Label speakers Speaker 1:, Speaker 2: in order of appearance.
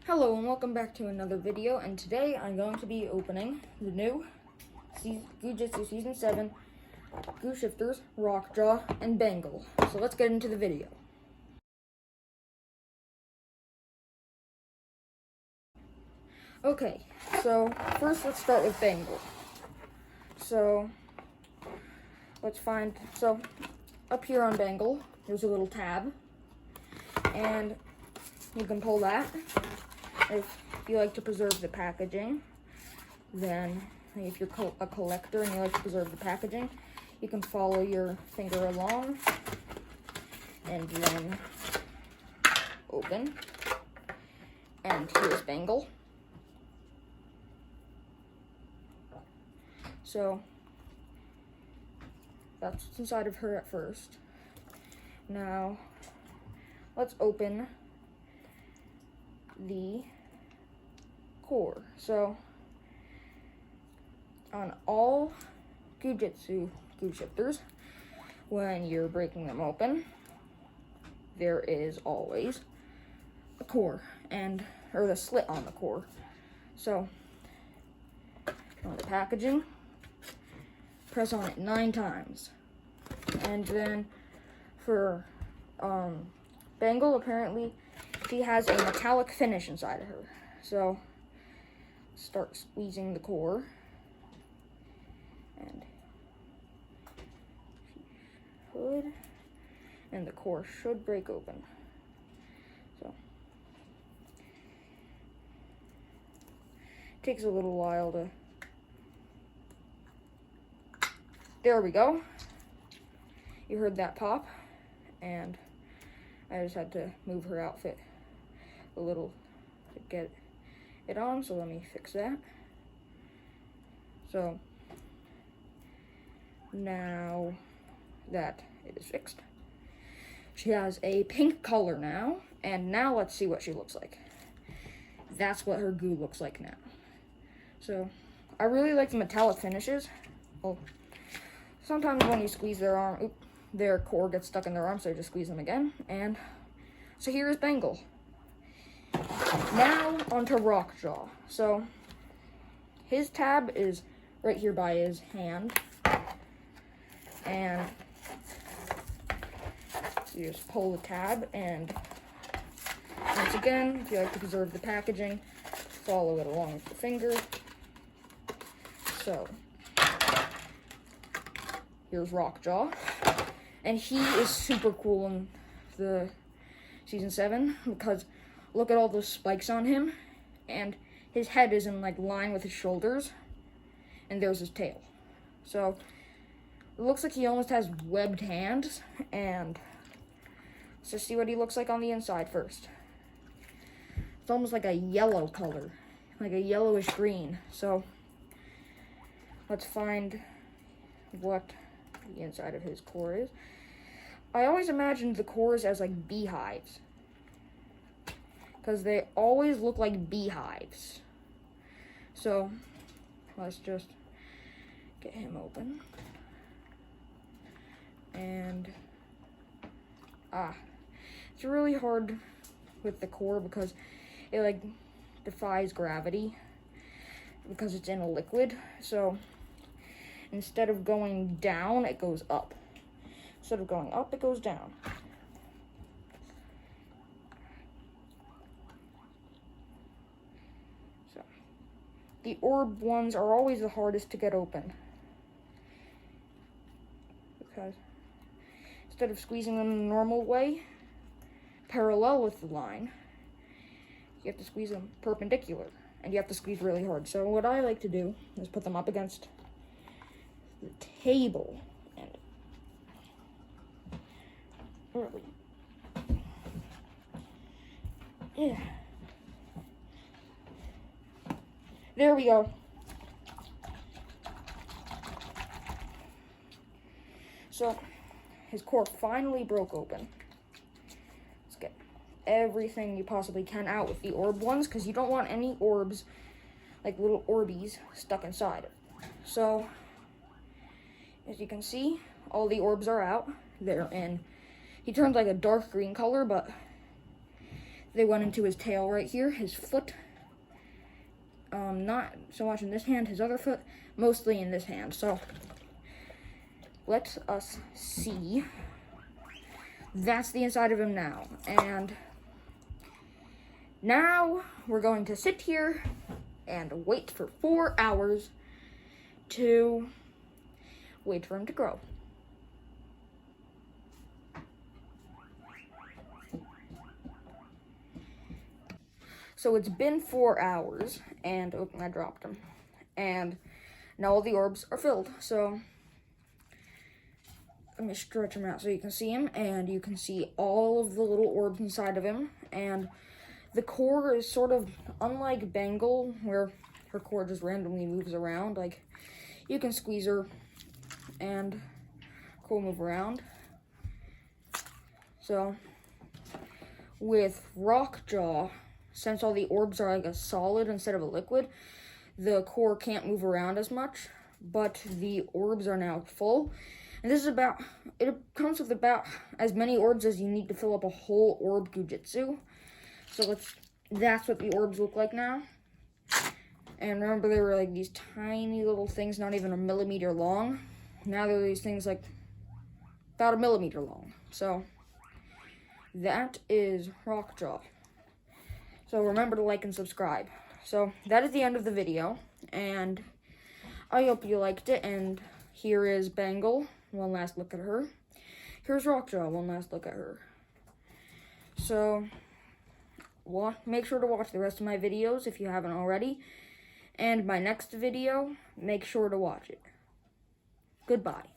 Speaker 1: Hello and welcome back to another video, and today I'm going to be opening the new Goo Jit Zu Season 7 Goo Shifters, Rockjaw, and Bengal. So let's get into the video. Okay, so first let's start with Bengal. So up here on Bengal, there's a little tab, and you can pull that. If you like to preserve the packaging, then if you're a collector and you like to preserve the packaging, you can follow your finger along and then open. And here's Bengal. So that's what's inside of her at first. Now let's open the core. So on all Goo Jit Zu Goo Shifters, when you're breaking them open, there is always a core or the slit on the core. So on the packaging, press on it 9 times. And then for Bengal, apparently she has a metallic finish inside of her. So start squeezing the core, and the core should break open. So it takes a little while to. There we go. You heard that pop, and I just had to move her outfit a little to get it on, so let me fix that. So now that it is fixed, she has a pink color now, and now let's see what she looks like. That's what her goo looks like now. So I really like the metallic finishes. Well, sometimes when you squeeze their arm, their core gets stuck in their arm, so I just squeeze them again. And so here is Bengal. Now onto Rockjaw. So his tab is right here by his hand, and you just pull the tab, and once again, if you like to preserve the packaging, follow it along with the finger. So here's Rockjaw, and he is super cool in the Season 7 because look at all those spikes on him, and his head is in line with his shoulders, and there's his tail. So it looks like he almost has webbed hands, and let's just see what he looks like on the inside first. It's almost like a yellow color, like a yellowish green. So let's find what the inside of his core is. I always imagined the cores as like beehives, because they always look like beehives. So let's just get him open. And it's really hard with the core because it defies gravity because it's in a liquid. So instead of going down, it goes up. Instead of going up, it goes down. So the orb ones are always the hardest to get open, because instead of squeezing them the normal way, parallel with the line, you have to squeeze them perpendicular, and you have to squeeze really hard. So what I like to do is put them up against the table, and yeah, there we go. So his core finally broke open. Let's get everything you possibly can out with the orb ones, because you don't want any orbs, like little orbies, stuck inside it. So as you can see, all the orbs are out. They're in, he turned like a dark green color, but they went into his tail right here, his foot. Not so much in this hand, his other foot, mostly in this hand. So let us see. That's the inside of him now. And now we're going to sit here and wait for 4 hours to wait for him to grow. So it's been 4 hours, and oh, I dropped him. And now all the orbs are filled. So let me stretch him out so you can see him, and you can see all of the little orbs inside of him. And the core is sort of unlike Bengal, where her core just randomly moves around. Like, you can squeeze her, and core move around. So with Rockjaw, since all the orbs are like a solid instead of a liquid, the core can't move around as much, but the orbs are now full. And this is it comes with about as many orbs as you need to fill up a whole orb Goo Jit Zu. So that's what the orbs look like now. And remember, they were like these tiny little things, not even a millimeter long. Now they're these things like about a millimeter long. So that is Rockjaw. So remember to like and subscribe. So that is the end of the video, and I hope you liked it. And here is Bengal, one last look at her. Here's Rockjaw, one last look at her. So make sure to watch the rest of my videos if you haven't already. And my next video, make sure to watch it. Goodbye.